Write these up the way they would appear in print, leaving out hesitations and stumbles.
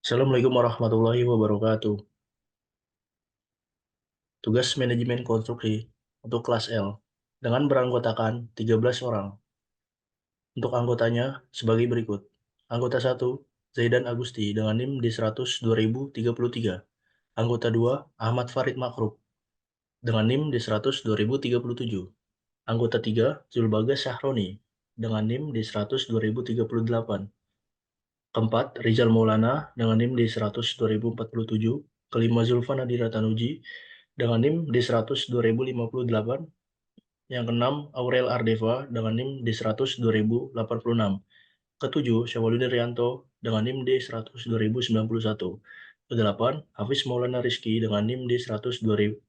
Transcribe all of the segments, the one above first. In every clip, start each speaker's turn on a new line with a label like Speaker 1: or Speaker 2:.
Speaker 1: Assalamualaikum warahmatullahi wabarakatuh. Tugas manajemen konstruksi untuk kelas L dengan beranggotakan 13 orang. Untuk anggotanya sebagai berikut. Anggota 1, Zaidan Agusti dengan NIM D100-2033. Anggota 2, Ahmad Farid Makrub dengan NIM D100-2037. Anggota 3, Zulbagas Syahroni dengan NIM D100-2038. Keempat, Rizal Maulana dengan NIM D100-2047. Kelima, Zulfan Nadira Tanuji dengan NIM D100-2058. Yang keenam, Aurel Ardeva dengan NIM D100-2086. Ketujuh, Syawaludin Rianto dengan NIM D100-2091. Kedelapan, Hafiz Maulana Rizky dengan NIM D100-129.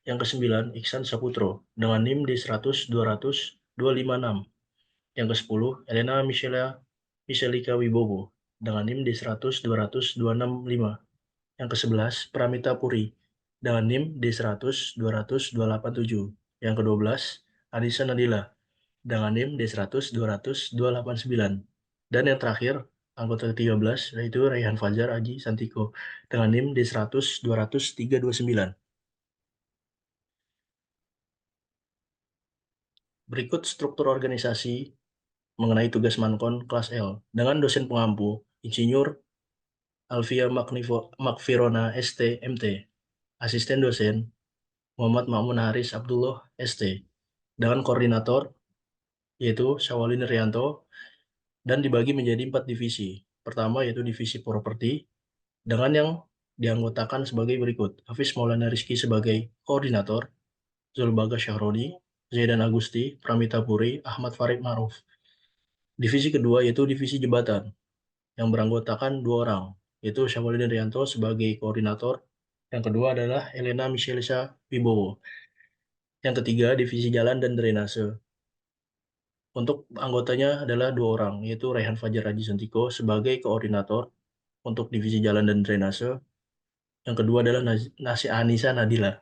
Speaker 1: Yang kesembilan, Iksan Saputro dengan NIM D100-200-256. Yang ke-10, Elena Michelika Wibowo dengan NIM D100-200-265. Yang ke-11, Pramita Puri dengan NIM D100-200-287. Yang ke-12, Anissa Nadila dengan NIM D100-200-289. Dan yang terakhir, anggota ke-13, yaitu Raihan Fajar Aji Santiko dengan NIM D100-200-329. Berikut struktur organisasi mengenai tugas Mankon kelas L dengan dosen pengampu, Insinyur Alvia Makfirona ST MT, asisten dosen Muhammad Ma'mun Haris Abdullah ST, dengan koordinator yaitu Syawalin Rianto, dan dibagi menjadi 4 divisi. Pertama yaitu divisi properti dengan yang dianggotakan sebagai berikut. Hafiz Maulana Rizky sebagai koordinator, Zulbaga Syahroni, Zaidan Agusti, Pramita Puri, Ahmad Farid Maruf. Divisi kedua yaitu divisi jembatan yang beranggotakan 2 orang, yaitu Syamsuddin Rianto sebagai koordinator. Yang kedua adalah Elena Michelisa Wibowo. Yang ketiga, divisi jalan dan drainase. Untuk anggotanya adalah 2 orang, yaitu Rehan Fajar Haji Santiko sebagai koordinator untuk divisi jalan dan drainase. Yang kedua adalah Nasi Anissa Nadila.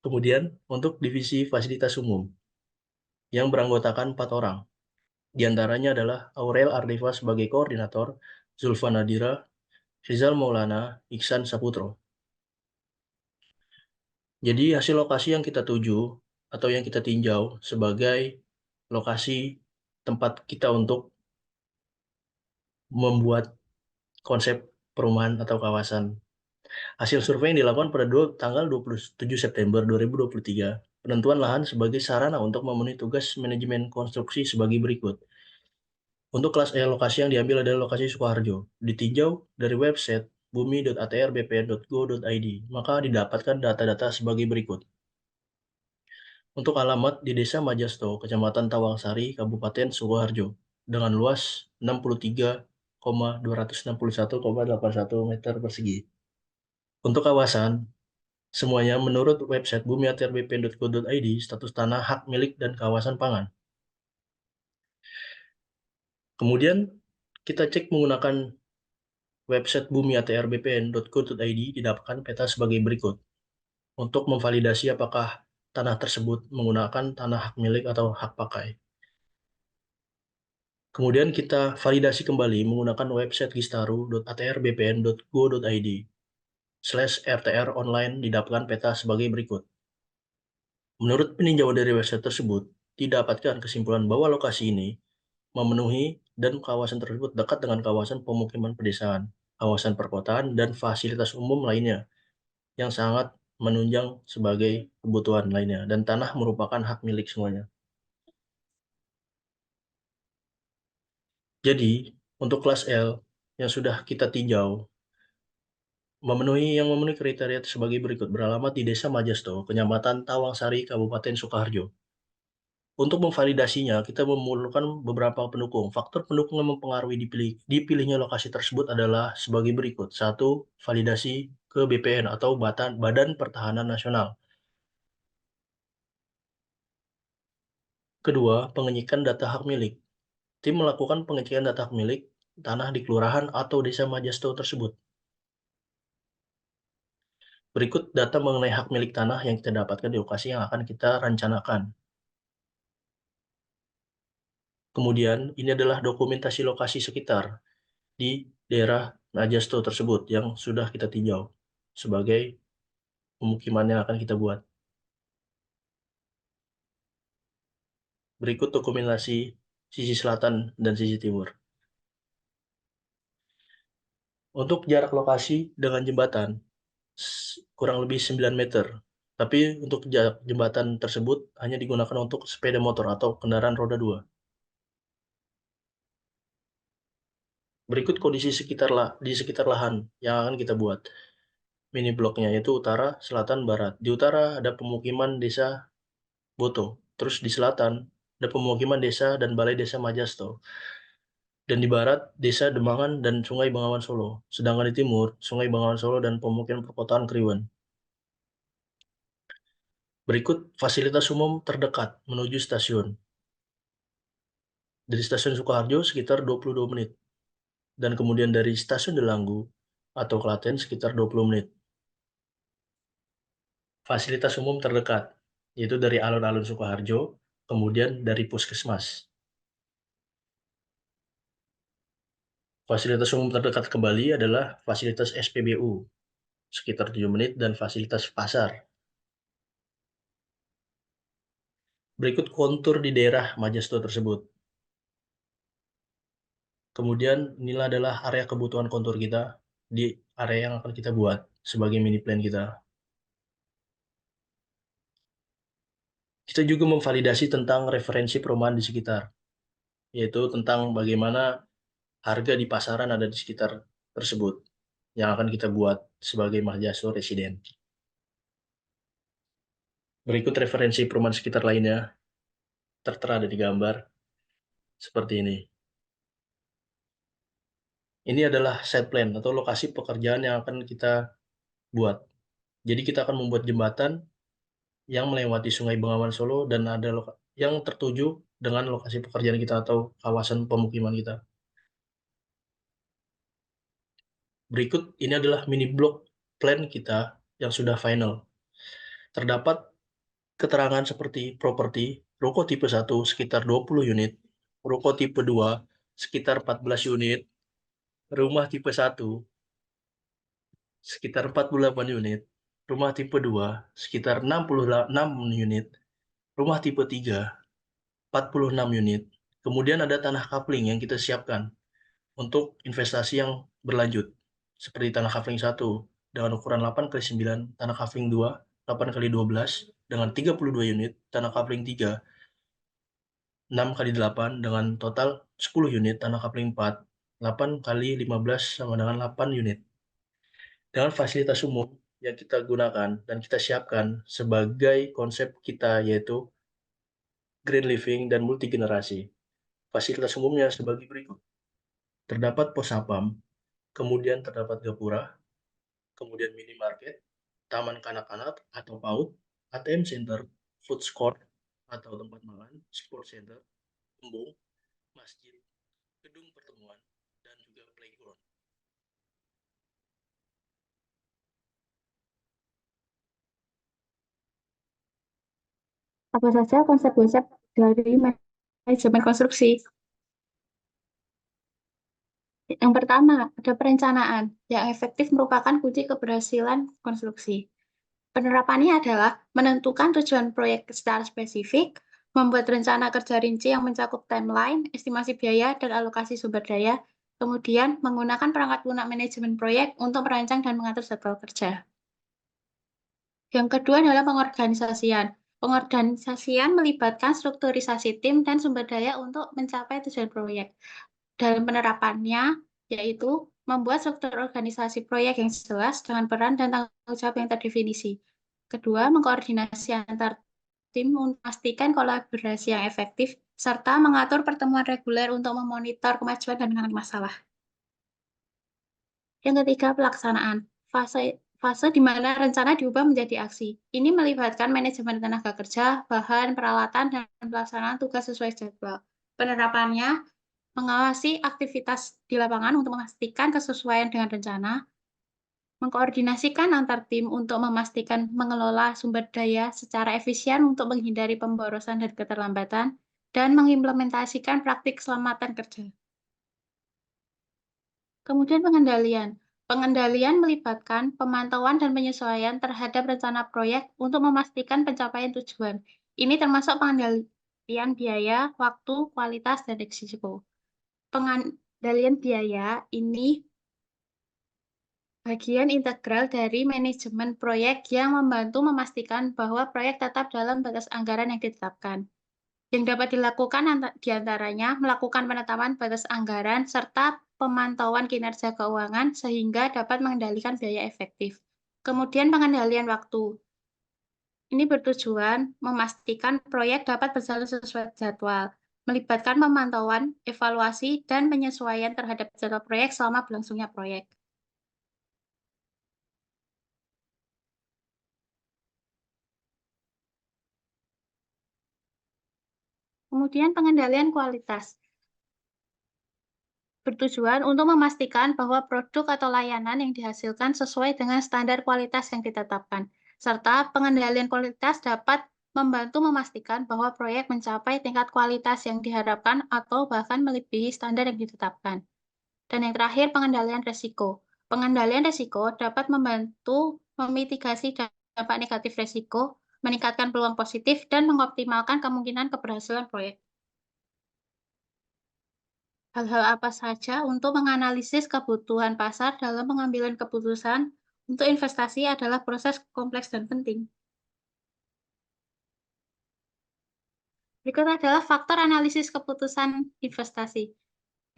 Speaker 1: Kemudian untuk divisi fasilitas umum yang beranggotakan 4 orang. Di antaranya adalah Aurel Ardiva sebagai koordinator, Zulfa Nadira, Rizal Maulana, Iksan Saputro. Jadi hasil lokasi yang kita tuju atau yang kita tinjau sebagai lokasi tempat kita untuk membuat konsep perumahan atau kawasan. Hasil survei yang dilakukan pada tanggal 27 September 2023, penentuan lahan sebagai sarana untuk memenuhi tugas manajemen konstruksi sebagai berikut. Untuk kelas E, lokasi yang diambil adalah lokasi Sukoharjo. Ditinjau dari website bumi.atrbpn.go.id, maka didapatkan data-data sebagai berikut. Untuk alamat di Desa Majasto, Kecamatan Tawangsari, Kabupaten Sukoharjo, dengan luas 63,261,81 meter persegi. Untuk kawasan, semuanya menurut website bumi.atrbpn.go.id, status tanah hak milik dan kawasan pangan. Kemudian kita cek menggunakan website bumi.atrbpn.go.id, didapatkan peta sebagai berikut. Untuk memvalidasi apakah tanah tersebut menggunakan tanah hak milik atau hak pakai. Kemudian kita validasi kembali menggunakan website gistaru.atrbpn.go.id/rtr online, didapatkan peta sebagai berikut. Menurut peninjauan dari website tersebut, didapatkan kesimpulan bahwa lokasi ini memenuhi dan kawasan tersebut dekat dengan kawasan pemukiman pedesaan, kawasan perkotaan, dan fasilitas umum lainnya yang sangat menunjang sebagai kebutuhan lainnya, dan tanah merupakan hak milik semuanya. Jadi, untuk kelas L yang sudah kita tinjau, yang memenuhi kriteria sebagai berikut, beralamat di Desa Majasto, Kecamatan Tawangsari, Kabupaten Sukoharjo. Untuk memvalidasinya, kita memerlukan beberapa pendukung. Faktor pendukung yang mempengaruhi dipilihnya lokasi tersebut adalah sebagai berikut. 1. Validasi ke BPN atau Badan Pertahanan Nasional. Kedua, pengecekan data hak milik. Tim melakukan pengecekan data hak milik tanah di kelurahan atau Desa Majasto tersebut. Berikut data mengenai hak milik tanah yang kita dapatkan di lokasi yang akan kita rencanakan. Kemudian, ini adalah dokumentasi lokasi sekitar. di daerah Najasto tersebut yang sudah kita tinjau sebagai pemukiman yang akan kita buat. Berikut dokumentasi sisi selatan dan sisi timur. Untuk jarak lokasi dengan jembatan kurang lebih 9 meter. Tapi untuk jembatan tersebut hanya digunakan untuk sepeda motor atau kendaraan roda 2. Berikut kondisi di sekitar lahan yang akan kita buat. Mini bloknya yaitu utara, selatan, barat. Di utara ada pemukiman desa Boto. Terus di selatan ada pemukiman desa dan balai desa Majasto. Dan di barat, desa Demangan dan Sungai Bengawan Solo. Sedangkan di timur, Sungai Bengawan Solo dan pemukiman perkotaan Kriwen. Berikut fasilitas umum terdekat menuju stasiun. Dari stasiun Sukoharjo sekitar 22 menit. Dan kemudian dari stasiun Delanggu atau Klaten sekitar 20 menit. Fasilitas umum terdekat, yaitu dari alun-alun Sukoharjo, kemudian dari puskesmas. Fasilitas umum terdekat kembali adalah fasilitas SPBU, sekitar 7 menit, dan fasilitas pasar. Berikut kontur di daerah Majasto tersebut. Kemudian inilah adalah area kebutuhan kontur kita di area yang akan kita buat sebagai mini plan kita. Kita juga memvalidasi tentang referensi perumahan di sekitar, yaitu tentang bagaimana harga di pasaran ada di sekitar tersebut yang akan kita buat sebagai Majasto Residen. Berikut referensi perumahan sekitar lainnya tertera ada di gambar seperti ini. Ini adalah site plan atau lokasi pekerjaan yang akan kita buat. Jadi kita akan membuat jembatan yang melewati Sungai Bengawan Solo dan ada yang tertuju dengan lokasi pekerjaan kita atau kawasan pemukiman kita. Berikut ini adalah mini blok plan kita yang sudah final. Terdapat keterangan seperti properti, ruko tipe 1 sekitar 20 unit, ruko tipe 2 sekitar 14 unit, rumah tipe 1 sekitar 48 unit, rumah tipe 2 sekitar 66 unit, rumah tipe 3 46 unit. Kemudian ada tanah kapling yang kita siapkan untuk investasi yang berlanjut. Seperti tanah kapling 1 dengan ukuran 8x9, tanah kapling 2 8x12 dengan 32 unit, tanah kapling 3 6x8 dengan total 10 unit, tanah kapling 4 8x15 sama dengan 8 unit. Dengan fasilitas umum yang kita gunakan dan kita siapkan sebagai konsep kita yaitu green living dan multi generasi. Fasilitas umumnya sebagai berikut. Terdapat pos sapam, kemudian terdapat gapura, kemudian minimarket, taman kanak-kanak atau PAUD, ATM center, food court atau tempat makan, sport center, embung, masjid, gedung pertemuan, dan juga playground.
Speaker 2: Apa saja konsep-konsep dari manajemen konstruksi? Yang pertama, ada perencanaan yang efektif merupakan kunci keberhasilan konstruksi. Penerapannya adalah menentukan tujuan proyek secara spesifik, membuat rencana kerja rinci yang mencakup timeline, estimasi biaya, dan alokasi sumber daya, kemudian menggunakan perangkat lunak manajemen proyek untuk merancang dan mengatur jadwal kerja. Yang kedua adalah pengorganisasian. Pengorganisasian melibatkan strukturisasi tim dan sumber daya untuk mencapai tujuan proyek. Dalam penerapannya, yaitu membuat struktur organisasi proyek yang jelas dengan peran dan tanggung jawab yang terdefinisi. Kedua, mengkoordinasi antar tim untuk memastikan kolaborasi yang efektif, serta mengatur pertemuan reguler untuk memonitor kemajuan dan penanganan masalah. Yang ketiga, pelaksanaan. Fase di mana rencana diubah menjadi aksi. Ini melibatkan manajemen tenaga kerja, bahan, peralatan, dan pelaksanaan tugas sesuai jadwal. Penerapannya mengawasi aktivitas di lapangan untuk memastikan kesesuaian dengan rencana, mengkoordinasikan antar tim untuk memastikan mengelola sumber daya secara efisien untuk menghindari pemborosan dan keterlambatan, dan mengimplementasikan praktik keselamatan kerja. Kemudian pengendalian. Pengendalian melibatkan pemantauan dan penyesuaian terhadap rencana proyek untuk memastikan pencapaian tujuan. Ini termasuk pengendalian biaya, waktu, kualitas, dan risiko. Pengendalian biaya ini bagian integral dari manajemen proyek yang membantu memastikan bahwa proyek tetap dalam batas anggaran yang ditetapkan. Yang dapat dilakukan diantaranya melakukan penetapan batas anggaran serta pemantauan kinerja keuangan sehingga dapat mengendalikan biaya efektif. Kemudian pengendalian waktu. Ini bertujuan memastikan proyek dapat berjalan sesuai jadwal, melibatkan pemantauan, evaluasi, dan penyesuaian terhadap jadwal proyek selama berlangsungnya proyek. Kemudian pengendalian kualitas. Bertujuan untuk memastikan bahwa produk atau layanan yang dihasilkan sesuai dengan standar kualitas yang ditetapkan, serta pengendalian kualitas dapat membantu memastikan bahwa proyek mencapai tingkat kualitas yang diharapkan atau bahkan melebihi standar yang ditetapkan. Dan yang terakhir, pengendalian risiko. Pengendalian risiko dapat membantu memitigasi dampak negatif risiko, meningkatkan peluang positif, dan mengoptimalkan kemungkinan keberhasilan proyek. Hal-hal apa saja untuk menganalisis kebutuhan pasar dalam pengambilan keputusan untuk investasi adalah proses kompleks dan penting. Berikut adalah faktor analisis keputusan investasi.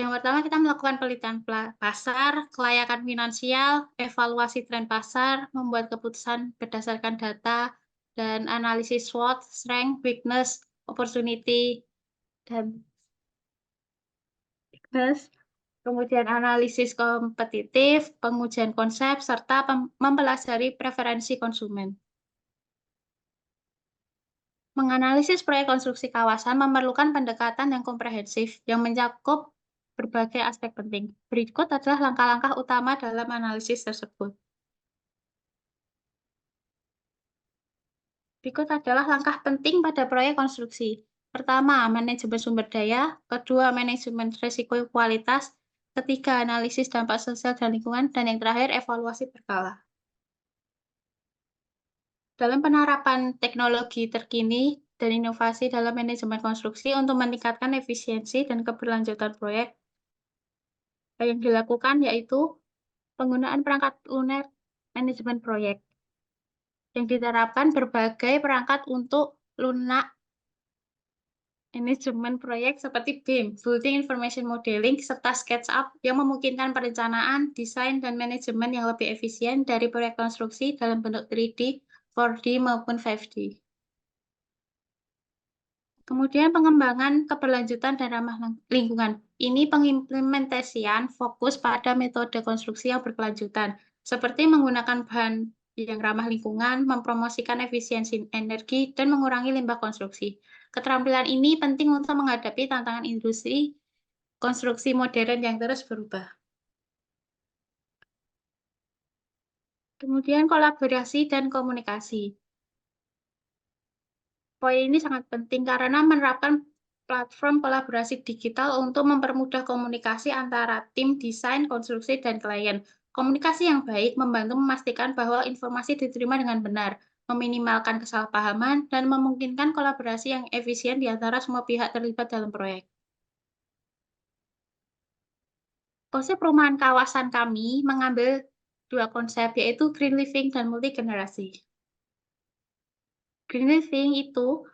Speaker 2: Yang pertama, kita melakukan penelitian pasar, kelayakan finansial, evaluasi tren pasar, membuat keputusan berdasarkan data, dan analisis SWOT, strength, weakness, opportunity, dan weakness. Kemudian analisis kompetitif, pengujian konsep, serta mempelajari preferensi konsumen. Menganalisis proyek konstruksi kawasan memerlukan pendekatan yang komprehensif yang mencakup berbagai aspek penting. Berikut adalah langkah-langkah utama dalam analisis tersebut. Berikut adalah langkah penting pada proyek konstruksi. Pertama, manajemen sumber daya. Kedua, manajemen risiko kualitas. Ketiga, analisis dampak sosial dan lingkungan. Dan yang terakhir, evaluasi berkala. Dalam penerapan teknologi terkini dan inovasi dalam manajemen konstruksi untuk meningkatkan efisiensi dan keberlanjutan proyek, yang dilakukan yaitu penggunaan perangkat lunak manajemen proyek, yang diterapkan berbagai perangkat untuk lunak manajemen proyek seperti BIM, Building Information Modeling, serta SketchUp yang memungkinkan perencanaan, desain, dan manajemen yang lebih efisien dari proyek konstruksi dalam bentuk 3D, 4D, maupun 5D. Kemudian pengembangan keberlanjutan dan ramah lingkungan. Ini pengimplementasian fokus pada metode konstruksi yang berkelanjutan, seperti menggunakan bahan yang ramah lingkungan, mempromosikan efisiensi energi, dan mengurangi limbah konstruksi. Keterampilan ini penting untuk menghadapi tantangan industri konstruksi modern yang terus berubah. Kemudian kolaborasi dan komunikasi. Poin ini sangat penting karena menerapkan platform kolaborasi digital untuk mempermudah komunikasi antara tim desain, konstruksi, dan klien. Komunikasi yang baik membantu memastikan bahwa informasi diterima dengan benar, meminimalkan kesalahpahaman, dan memungkinkan kolaborasi yang efisien di antara semua pihak terlibat dalam proyek. Konsep perumahan kawasan kami mengambil dua konsep, yaitu green living dan multi generasi. Green living itu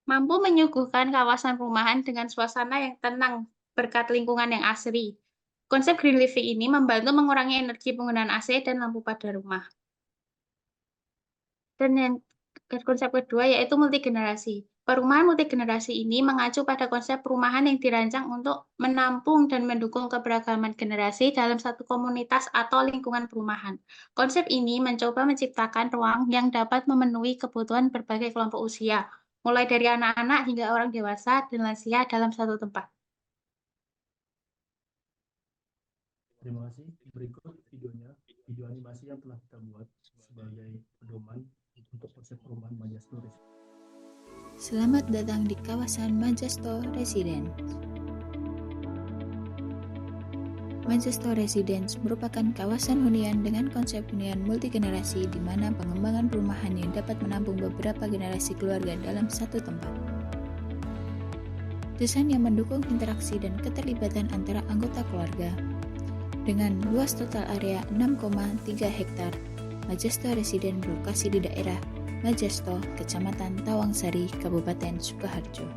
Speaker 2: mampu menyuguhkan kawasan perumahan dengan suasana yang tenang berkat lingkungan yang asri. Konsep green living ini membantu mengurangi energi penggunaan AC dan lampu pada rumah. Dan yang konsep kedua yaitu multigenerasi. Perumahan multigenerasi ini mengacu pada konsep perumahan yang dirancang untuk menampung dan mendukung keberagaman generasi dalam satu komunitas atau lingkungan perumahan. Konsep ini mencoba menciptakan ruang yang dapat memenuhi kebutuhan berbagai kelompok usia, mulai dari anak-anak hingga orang dewasa dan lansia dalam satu tempat.
Speaker 1: Terima kasih. Berikut videonya, video animasi yang telah kita buat sebagai pedoman untuk konsep perumahan Majesto Residence.
Speaker 3: Selamat datang di kawasan Majesto Residence. Majesto Residence merupakan kawasan hunian dengan konsep hunian multigenerasi di mana pengembangan perumahannya dapat menampung beberapa generasi keluarga dalam satu tempat. Desain yang mendukung interaksi dan keterlibatan antara anggota keluarga. Dengan luas total area 6,3 hektar, Majesto Residence berlokasi di daerah Majesto, Kecamatan Tawangsari, Kabupaten Sukoharjo.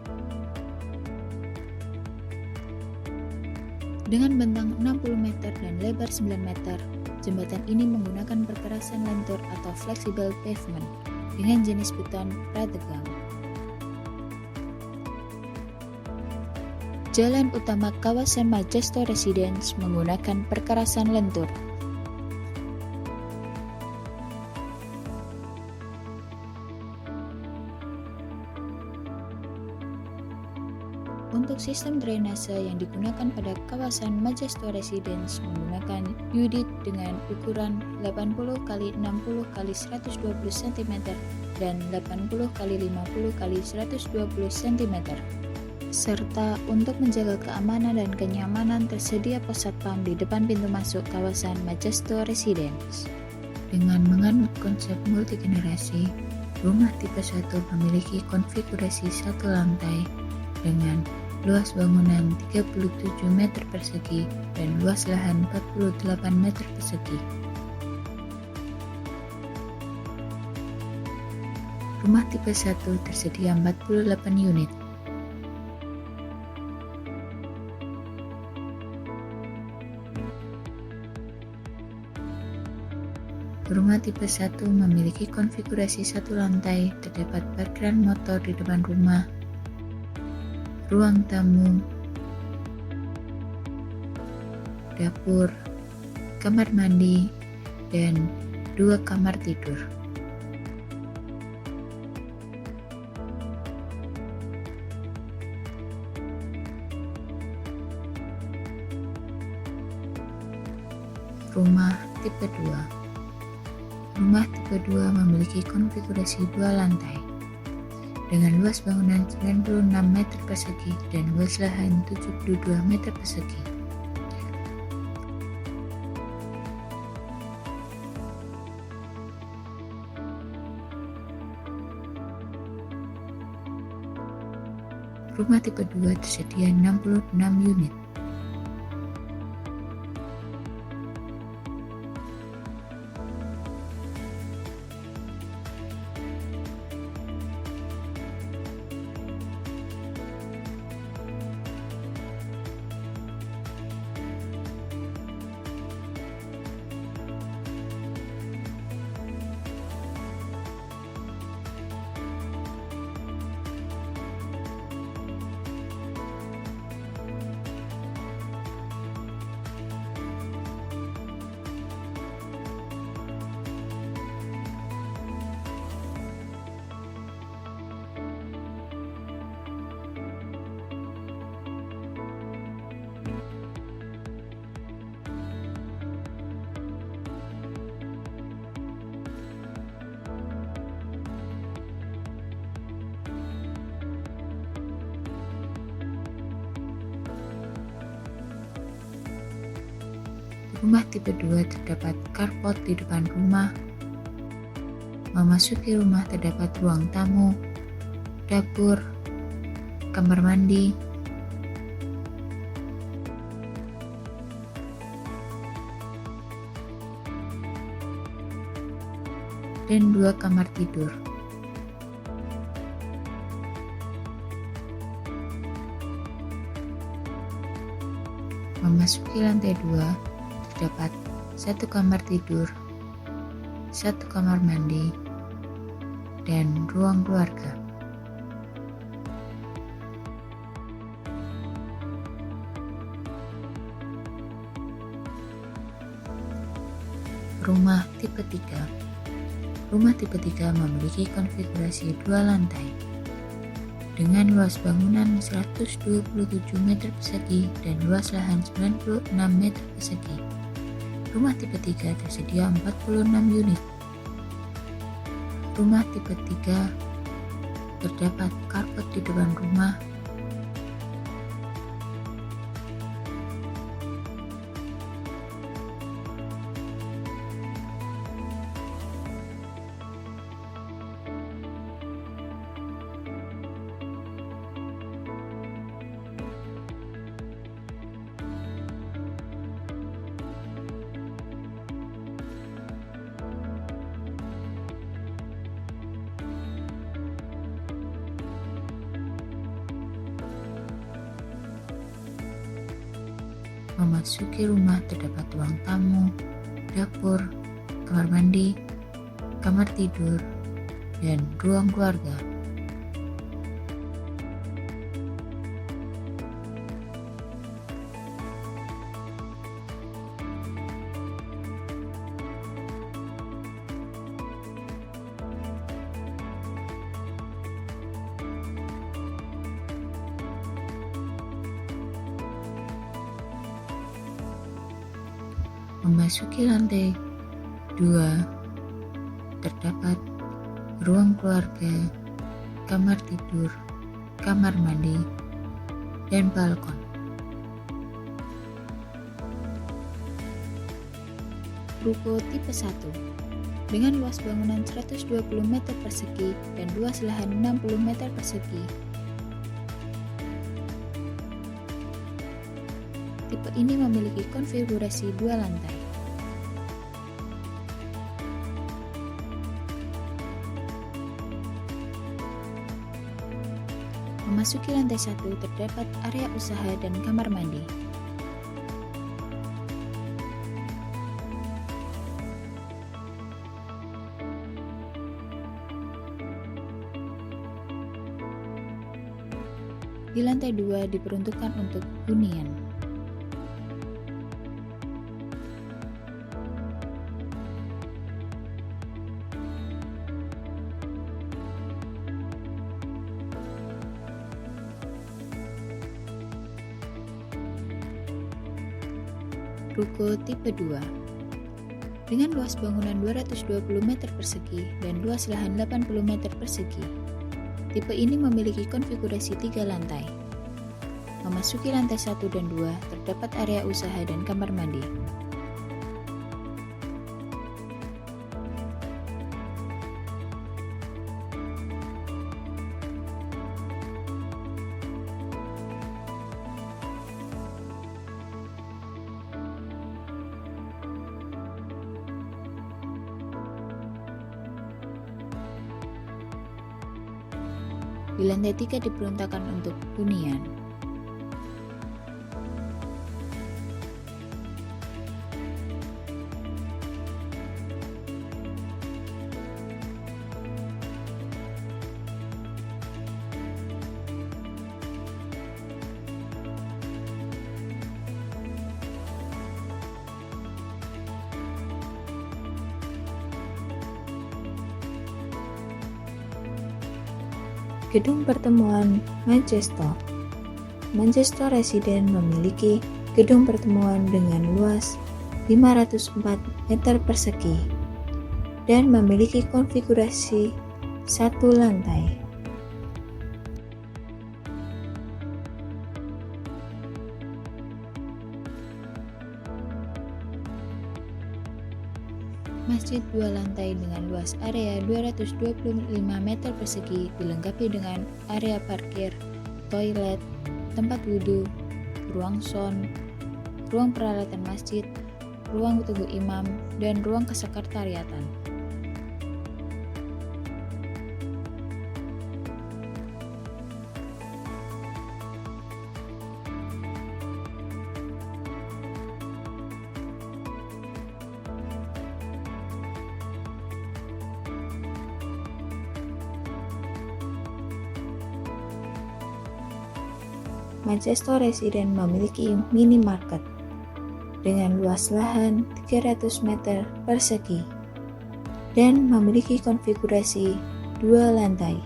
Speaker 3: Dengan bentang 60 meter dan lebar 9 meter, jembatan ini menggunakan perkerasan lentur atau flexible pavement dengan jenis beton prategang. Jalan utama kawasan Majesto Residence menggunakan perkerasan lentur. Untuk sistem drainase yang digunakan pada kawasan Majesto Residence menggunakan unit dengan ukuran 80 x 60 x 120 cm dan 80 x 50 x 120 cm. Serta untuk menjaga keamanan dan kenyamanan tersedia pos satpam di depan pintu masuk kawasan Majesto Residence. Dengan menganut konsep multigenerasi, rumah tipe 1 memiliki konfigurasi satu lantai dengan luas bangunan 37 meter persegi dan luas lahan 48 meter persegi. Rumah tipe 1 tersedia 48 unit. Rumah tipe 1 memiliki konfigurasi satu lantai, terdapat parkiran motor di depan rumah, ruang tamu, dapur, kamar mandi, dan 2 kamar tidur. Rumah tipe 2. Rumah tipe 2 memiliki konfigurasi 2 lantai dengan luas bangunan 96 meter persegi dan luas lahan 72 meter persegi. Rumah tipe 2 tersedia 66 unit. Rumah tipe 2 terdapat carport di depan rumah. Memasuki rumah terdapat ruang tamu, dapur, kamar mandi, dan 2 kamar tidur. Memasuki lantai 2 terdapat 1 kamar tidur, 1 kamar mandi, dan ruang keluarga. Rumah tipe 3. Rumah tipe 3 memiliki konfigurasi 2 lantai dengan luas bangunan 127 meter persegi dan luas lahan 96 meter persegi. Rumah tipe 3 tersedia 46 unit. Rumah tipe 3 terdapat carport di depan rumah, Memasuki rumah terdapat ruang tamu, dapur, kamar mandi, kamar tidur, dan ruang keluarga. Memasuki lantai 2, terdapat ruang keluarga, kamar tidur, kamar mandi, dan balkon. Ruko tipe 1 dengan luas bangunan 120 meter persegi dan luas lahan 60 meter persegi. Tipe ini memiliki konfigurasi 2 lantai. Memasuki lantai 1 terdapat area usaha dan kamar mandi. Di lantai 2 diperuntukkan untuk hunian. Ruko tipe 2 dengan luas bangunan 220 meter persegi dan luas lahan 80 meter persegi. Tipe ini memiliki konfigurasi 3 lantai. Memasuki lantai 1 dan 2 terdapat area usaha dan kamar mandi. Di lantai 3 diperuntukkan untuk hunian. Gedung Pertemuan Manchester. Manchester Residence memiliki gedung pertemuan dengan luas 504 meter persegi dan memiliki konfigurasi 1 lantai. Masjid 2 lantai dengan luas area 225 meter persegi dilengkapi dengan area parkir, toilet, tempat wudhu, ruang sound, ruang peralatan masjid, ruang tunggu imam, dan ruang kesekretariatan. Manchester Residence memiliki minimarket dengan luas lahan 300 meter persegi dan memiliki konfigurasi 2 lantai.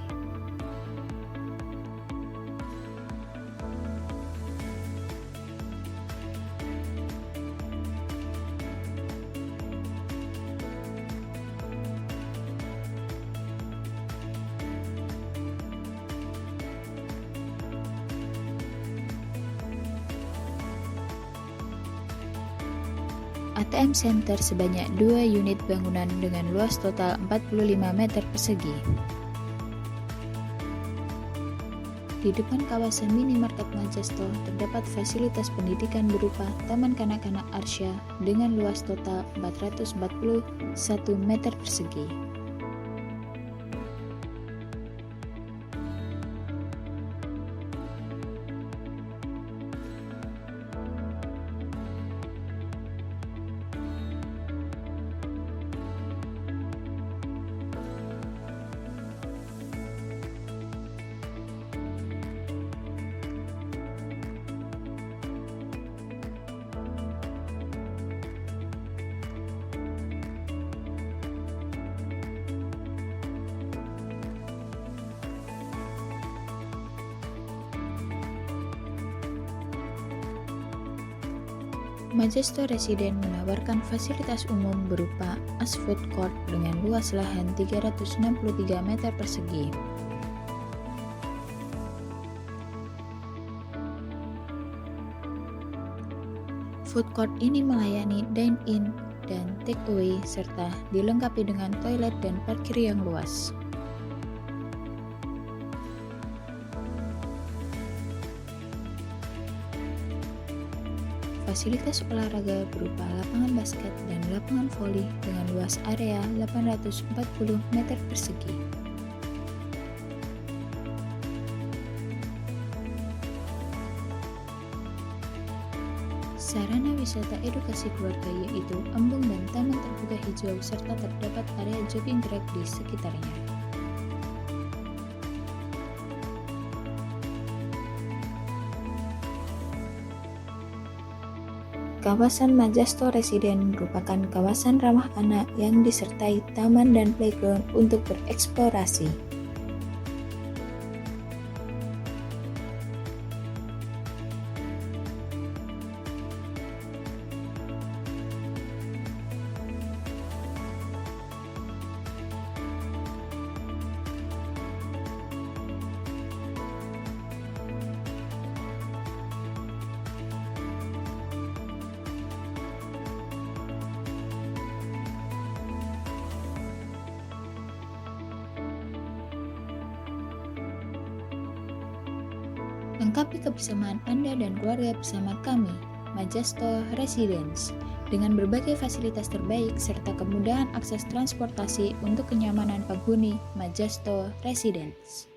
Speaker 3: ATM Center sebanyak 2 unit bangunan dengan luas total 45 meter persegi. Di depan kawasan minimarket Manchester terdapat fasilitas pendidikan berupa Taman Kanak-kanak Arsha dengan luas total 441 meter persegi. Majesto Residence menawarkan fasilitas umum berupa food court dengan luas lahan 363 meter persegi. Food court ini melayani dine-in dan take-away serta dilengkapi dengan toilet dan parkir yang luas. Fasilitas olahraga berupa lapangan basket dan lapangan voli dengan luas area 840 meter persegi. Sarana wisata edukasi keluarga yaitu embung dan taman terbuka hijau serta terdapat area jogging track di sekitarnya. Kawasan Majesto Residence merupakan kawasan ramah anak yang disertai taman dan playground untuk bereksplorasi. Lengkapi kebersamaan Anda dan keluarga bersama kami, Majesto Residence, dengan berbagai fasilitas terbaik serta kemudahan akses transportasi untuk kenyamanan penghuni Majesto Residence.